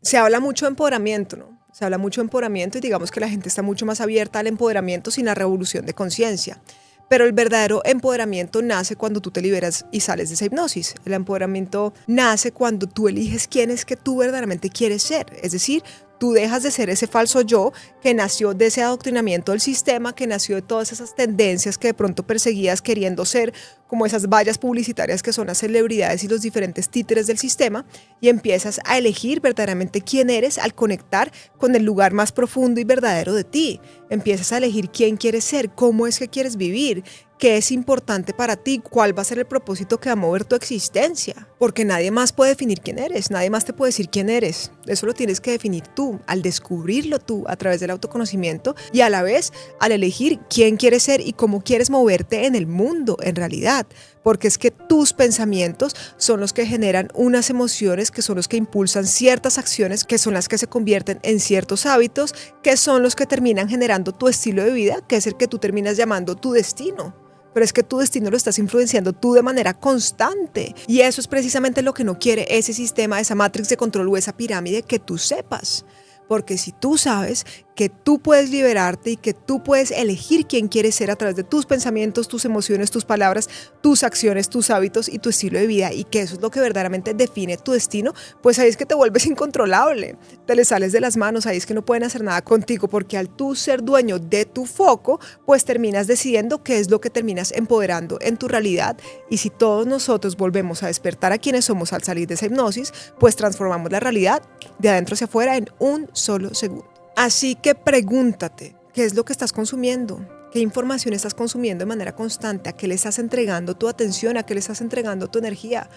Se habla mucho de empoderamiento, ¿no? Se habla mucho de empoderamiento y digamos que la gente está mucho más abierta al empoderamiento sin la revolución de conciencia. Pero el verdadero empoderamiento nace cuando tú te liberas y sales de esa hipnosis. El empoderamiento nace cuando tú eliges quién es que tú verdaderamente quieres ser. Es decir, tú dejas de ser ese falso yo que nació de ese adoctrinamiento del sistema, que nació de todas esas tendencias que de pronto perseguías queriendo ser como esas vallas publicitarias que son las celebridades y los diferentes títeres del sistema, y empiezas a elegir verdaderamente quién eres al conectar con el lugar más profundo y verdadero de ti. Empiezas a elegir quién quieres ser, cómo es que quieres vivir, qué es importante para ti, cuál va a ser el propósito que va a mover tu existencia. Porque nadie más puede definir quién eres, nadie más te puede decir quién eres. Eso lo tienes que definir tú, al descubrirlo tú a través del autoconocimiento y a la vez al elegir quién quieres ser y cómo quieres moverte en el mundo, en realidad. Porque es que tus pensamientos son los que generan unas emociones que son los que impulsan ciertas acciones que son las que se convierten en ciertos hábitos que son los que terminan generando tu estilo de vida, que es el que tú terminas llamando tu destino. Pero es que tu destino lo estás influenciando tú de manera constante. Y eso es precisamente lo que no quiere ese sistema, esa matrix de control o esa pirámide, que tú sepas. Porque si tú sabes que tú puedes liberarte y que tú puedes elegir quién quieres ser a través de tus pensamientos, tus emociones, tus palabras, tus acciones, tus hábitos y tu estilo de vida, y que eso es lo que verdaderamente define tu destino, pues ahí es que te vuelves incontrolable, te le sales de las manos, ahí es que no pueden hacer nada contigo, porque al tú ser dueño de tu foco, pues terminas decidiendo qué es lo que terminas empoderando en tu realidad. Y si todos nosotros volvemos a despertar a quienes somos al salir de esa hipnosis, pues transformamos la realidad de adentro hacia afuera en un solo segundo. Así que pregúntate, ¿qué es lo que estás consumiendo? ¿Qué información estás consumiendo de manera constante? ¿A qué le estás entregando tu atención? ¿A qué le estás entregando tu energía?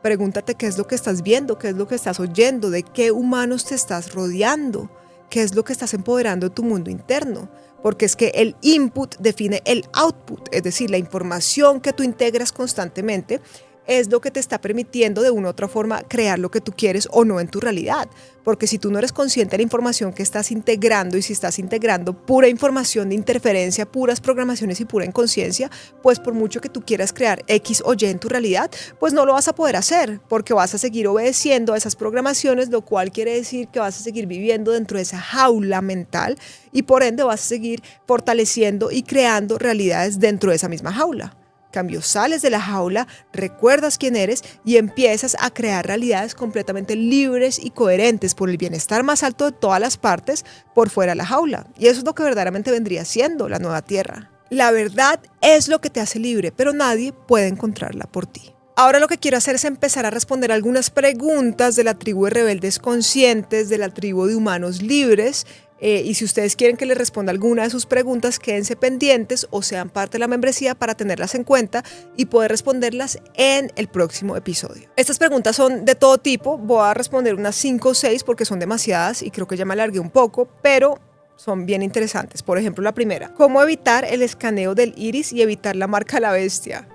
Pregúntate qué es lo que estás viendo, qué es lo que estás oyendo, de qué humanos te estás rodeando, qué es lo que estás empoderando de tu mundo interno. Porque es que el input define el output, es decir, la información que tú integras constantemente es lo que te está permitiendo de una u otra forma crear lo que tú quieres o no en tu realidad. Porque si tú no eres consciente de la información que estás integrando, y si estás integrando pura información de interferencia, puras programaciones y pura inconsciencia, pues por mucho que tú quieras crear X o Y en tu realidad, pues no lo vas a poder hacer, porque vas a seguir obedeciendo a esas programaciones, lo cual quiere decir que vas a seguir viviendo dentro de esa jaula mental y por ende vas a seguir fortaleciendo y creando realidades dentro de esa misma jaula. Cambio, sales de la jaula, recuerdas quién eres y empiezas a crear realidades completamente libres y coherentes por el bienestar más alto de todas las partes por fuera de la jaula. Y eso es lo que verdaderamente vendría siendo la nueva tierra. La verdad es lo que te hace libre, pero nadie puede encontrarla por ti. Ahora lo que quiero hacer es empezar a responder algunas preguntas de la tribu de rebeldes conscientes, de la tribu de humanos libres. Y si ustedes quieren que les responda alguna de sus preguntas, quédense pendientes o sean parte de la membresía para tenerlas en cuenta y poder responderlas en el próximo episodio. Estas preguntas son de todo tipo, voy a responder unas 5 o 6 porque son demasiadas y creo que ya me alargué un poco, pero son bien interesantes. Por ejemplo, la primera, ¿cómo evitar el escaneo del iris y evitar la marca de la bestia?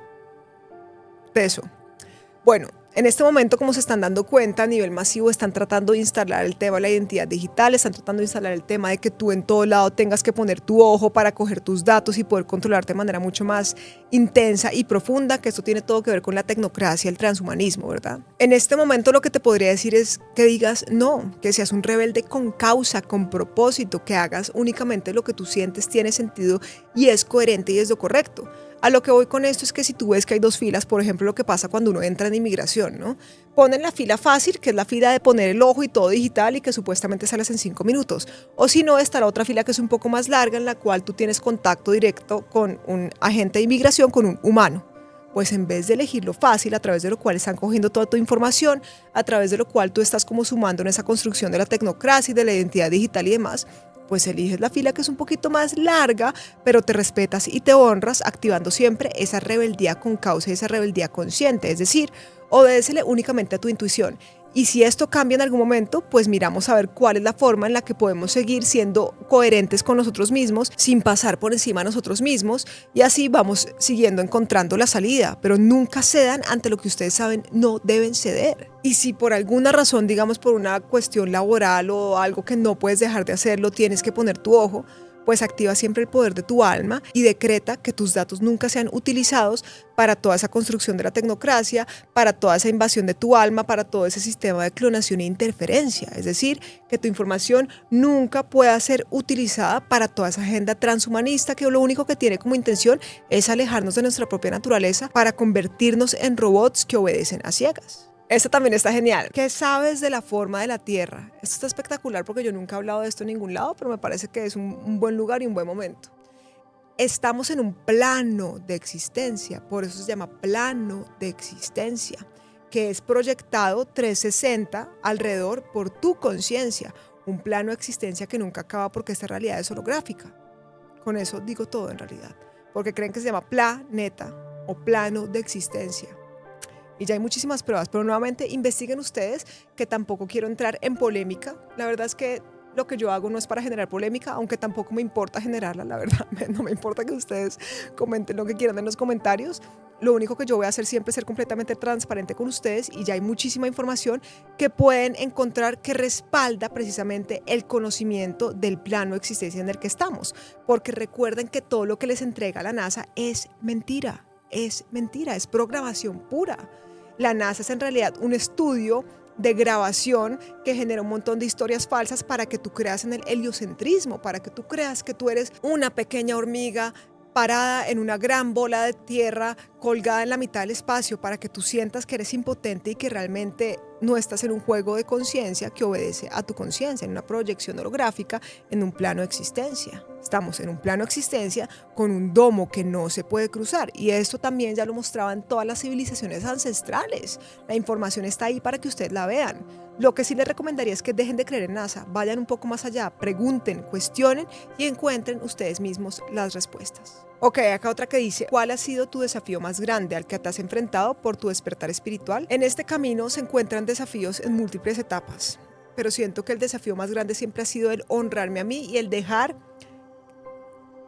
Peso. Bueno, en este momento, como se están dando cuenta, a nivel masivo están tratando de instalar el tema de la identidad digital, están tratando de instalar el tema de que tú en todo lado tengas que poner tu ojo para coger tus datos y poder controlarte de manera mucho más intensa y profunda, que esto tiene todo que ver con la tecnocracia, el transhumanismo, ¿verdad? En este momento lo que te podría decir es que digas no, que seas un rebelde con causa, con propósito, que hagas únicamente lo que tú sientes tiene sentido y es coherente y es lo correcto. A lo que voy con esto es que si tú ves que hay 2 filas, por ejemplo, lo que pasa cuando uno entra en inmigración, ¿no? Ponen la fila fácil, que es la fila de poner el ojo y todo digital y que supuestamente sales en 5 minutos. O si no, está la otra fila que es un poco más larga, en la cual tú tienes contacto directo con un agente de inmigración, con un humano. Pues en vez de elegir lo fácil, a través de lo cual están cogiendo toda tu información, a través de lo cual tú estás como sumando en esa construcción de la tecnocracia y de la identidad digital y demás, pues eliges la fila que es un poquito más larga, pero te respetas y te honras, activando siempre esa rebeldía con causa y esa rebeldía consciente, es decir, obedécele únicamente a tu intuición. Y si esto cambia en algún momento, pues miramos a ver cuál es la forma en la que podemos seguir siendo coherentes con nosotros mismos, sin pasar por encima de nosotros mismos, y así vamos siguiendo encontrando la salida, pero nunca cedan ante lo que ustedes saben no deben ceder. Y si por alguna razón, digamos por una cuestión laboral o algo que no puedes dejar de hacerlo, tienes que poner tu ojo, pues activa siempre el poder de tu alma y decreta que tus datos nunca sean utilizados para toda esa construcción de la tecnocracia, para toda esa invasión de tu alma, para todo ese sistema de clonación e interferencia. Es decir, que tu información nunca pueda ser utilizada para toda esa agenda transhumanista que lo único que tiene como intención es alejarnos de nuestra propia naturaleza para convertirnos en robots que obedecen a ciegas. Esta también está genial. ¿Qué sabes de la forma de la Tierra? Esto está espectacular porque yo nunca he hablado de esto en ningún lado, pero me parece que es un buen lugar y un buen momento. Estamos en un plano de existencia, por eso se llama plano de existencia, que es proyectado 360 alrededor por tu conciencia, un plano de existencia que nunca acaba porque esta realidad es holográfica. Con eso digo todo en realidad, porque creen que se llama planeta o plano de existencia. Y ya hay muchísimas pruebas, pero nuevamente investiguen ustedes, que tampoco quiero entrar en polémica. La verdad es que lo que yo hago no es para generar polémica, aunque tampoco me importa generarla, la verdad. No me importa que ustedes comenten lo que quieran en los comentarios. Lo único que yo voy a hacer siempre es ser completamente transparente con ustedes, y ya hay muchísima información que pueden encontrar que respalda precisamente el conocimiento del plano de existencia en el que estamos. Porque recuerden que todo lo que les entrega la NASA es mentira, es programación pura. La NASA es en realidad un estudio de grabación que genera un montón de historias falsas para que tú creas en el heliocentrismo, para que tú creas que tú eres una pequeña hormiga parada en una gran bola de tierra colgada en la mitad del espacio, para que tú sientas que eres impotente y que realmente no estás en un juego de conciencia que obedece a tu conciencia, en una proyección holográfica, en un plano de existencia. Estamos en un plano de existencia con un domo que no se puede cruzar, y esto también ya lo mostraban todas las civilizaciones ancestrales. La información está ahí para que ustedes la vean. Lo que sí les recomendaría es que dejen de creer en NASA, vayan un poco más allá, pregunten, cuestionen y encuentren ustedes mismos las respuestas. Ok, acá otra que dice: ¿cuál ha sido tu desafío más grande al que te has enfrentado por tu despertar espiritual? En este camino se encuentran desafíos en múltiples etapas, pero siento que el desafío más grande siempre ha sido el honrarme a mí y el dejar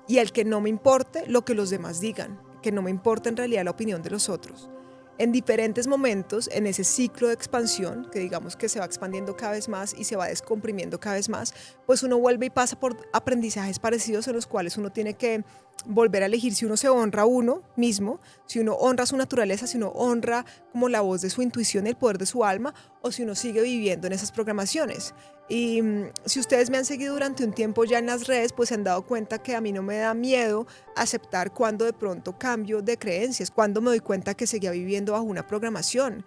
y el que no me importe lo que los demás digan, que no me importe en realidad la opinión de los otros. En diferentes momentos, en ese ciclo de expansión, que digamos que se va expandiendo cada vez más y se va descomprimiendo cada vez más, pues uno vuelve y pasa por aprendizajes parecidos en los cuales uno tiene que volver a elegir si uno se honra a uno mismo, si uno honra su naturaleza, si uno honra como la voz de su intuición y el poder de su alma, o si uno sigue viviendo en esas programaciones. Y si ustedes me han seguido durante un tiempo ya en las redes, pues se han dado cuenta que a mí no me da miedo aceptar cuando de pronto cambio de creencias, cuando me doy cuenta que seguía viviendo bajo una programación.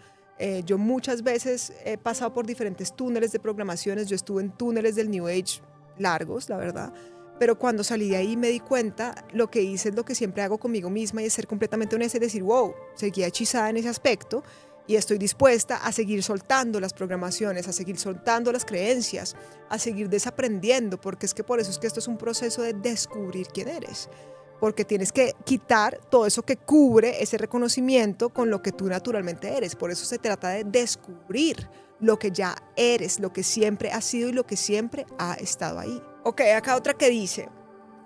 Yo muchas veces he pasado por diferentes túneles de programaciones, yo estuve en túneles del New Age largos, la verdad, pero cuando salí de ahí me di cuenta, lo que hice es lo que siempre hago conmigo misma, y es ser completamente honesta y decir: wow, seguía hechizada en ese aspecto, y estoy dispuesta a seguir soltando las programaciones, a seguir soltando las creencias, a seguir desaprendiendo, porque es que por eso es que esto es un proceso de descubrir quién eres. Porque tienes que quitar todo eso que cubre ese reconocimiento con lo que tú naturalmente eres. Por eso se trata de descubrir lo que ya eres, lo que siempre has sido y lo que siempre ha estado ahí. Ok, acá otra que dice: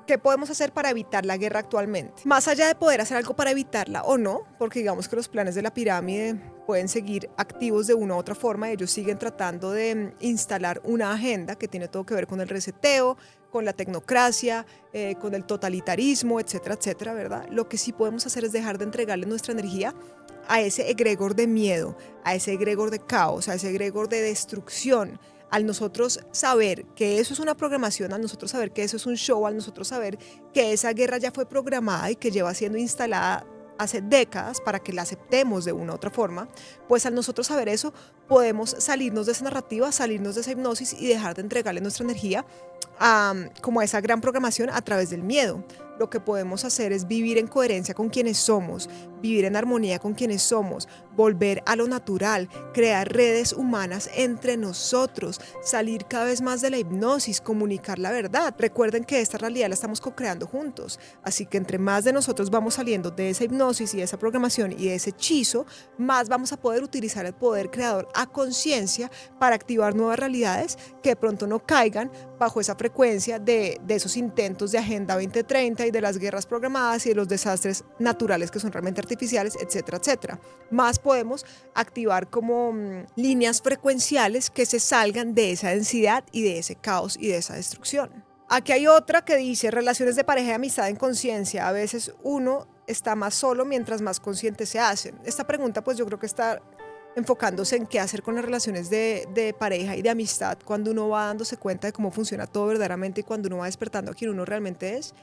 ¿qué podemos hacer para evitar la guerra actualmente? Más allá de poder hacer algo para evitarla o no, porque digamos que los planes de la pirámide pueden seguir activos de una u otra forma, ellos siguen tratando de instalar una agenda que tiene todo que ver con el reseteo, con la tecnocracia, con el totalitarismo, etcétera, etcétera, ¿verdad? Lo que sí podemos hacer es dejar de entregarle nuestra energía a ese egregor de miedo, a ese egregor de caos, a ese egregor de destrucción. Al nosotros saber que eso es una programación, al nosotros saber que eso es un show, al nosotros saber que esa guerra ya fue programada y que lleva siendo instalada hace décadas para que la aceptemos de una u otra forma, pues al nosotros saber eso, podemos salirnos de esa narrativa, salirnos de esa hipnosis y dejar de entregarle nuestra energía como a esa gran programación a través del miedo. Lo que podemos hacer es vivir en coherencia con quienes somos, vivir en armonía con quienes somos, volver a lo natural, crear redes humanas entre nosotros, salir cada vez más de la hipnosis, comunicar la verdad. Recuerden que esta realidad la estamos co-creando juntos, así que entre más de nosotros vamos saliendo de esa hipnosis y de esa programación y de ese hechizo, más vamos a poder utilizar el poder creador a conciencia para activar nuevas realidades que de pronto no caigan bajo esa frecuencia de esos intentos de Agenda 2030 y de las guerras programadas y de los desastres naturales que son realmente artificiales, etcétera, etcétera. Más podemos activar como líneas frecuenciales que se salgan de esa densidad y de ese caos y de esa destrucción. Aquí hay otra que dice relaciones de pareja y amistad en conciencia. A veces uno está más solo mientras más consciente se hacen. Esta pregunta pues yo creo que está enfocándose en qué hacer con las relaciones de pareja y de amistad cuando uno va dándose cuenta de cómo funciona todo verdaderamente y cuando uno va despertando a quien uno realmente es.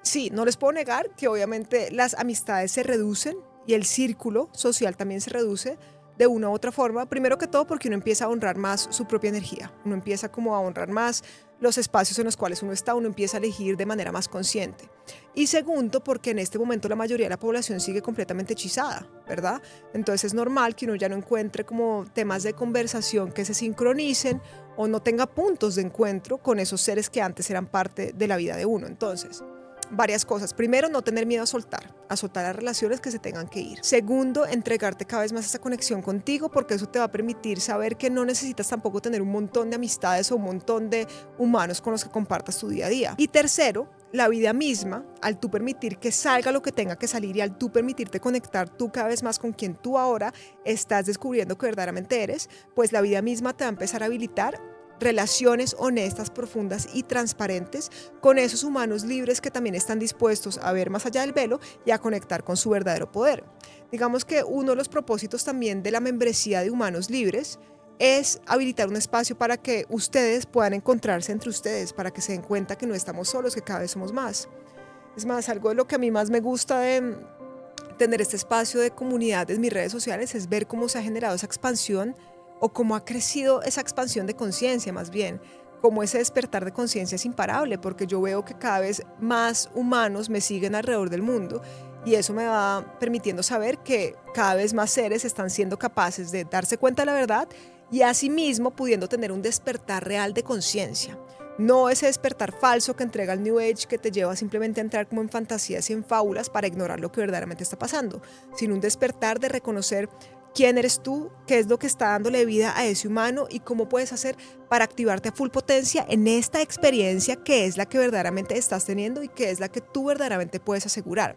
Sí, no les puedo negar que obviamente las amistades se reducen y el círculo social también se reduce de una u otra forma. Primero que todo porque uno empieza a honrar más su propia energía, uno empieza como a honrar más los espacios en los cuales uno está, uno empieza a elegir de manera más consciente. Y segundo porque en este momento la mayoría de la población sigue completamente hechizada, ¿verdad? Entonces es normal que uno ya no encuentre como temas de conversación que se sincronicen o no tenga puntos de encuentro con esos seres que antes eran parte de la vida de uno. Entonces, varias cosas. Primero, no tener miedo a soltar las relaciones que se tengan que ir. Segundo, entregarte cada vez más a esa conexión contigo porque eso te va a permitir saber que no necesitas tampoco tener un montón de amistades o un montón de humanos con los que compartas tu día a día. Y tercero, la vida misma, al tú permitir que salga lo que tenga que salir y al tú permitirte conectar tú cada vez más con quien tú ahora estás descubriendo que verdaderamente eres, pues la vida misma te va a empezar a habilitar relaciones honestas, profundas y transparentes con esos humanos libres que también están dispuestos a ver más allá del velo y a conectar con su verdadero poder. Digamos que uno de los propósitos también de la membresía de Humanos Libres es habilitar un espacio para que ustedes puedan encontrarse entre ustedes, para que se den cuenta que no estamos solos, que cada vez somos más. Es más, algo de lo que a mí más me gusta de tener este espacio de comunidad en mis redes sociales es ver cómo se ha generado esa expansión o cómo ha crecido esa expansión de conciencia más bien, cómo ese despertar de conciencia es imparable, porque yo veo que cada vez más humanos me siguen alrededor del mundo y eso me va permitiendo saber que cada vez más seres están siendo capaces de darse cuenta de la verdad y asimismo pudiendo tener un despertar real de conciencia. No ese despertar falso que entrega el New Age que te lleva simplemente a entrar como en fantasías y en fábulas para ignorar lo que verdaderamente está pasando, sino un despertar de reconocer quién eres tú, qué es lo que está dándole vida a ese humano y cómo puedes hacer para activarte a full potencia en esta experiencia que es la que verdaderamente estás teniendo y que es la que tú verdaderamente puedes asegurar.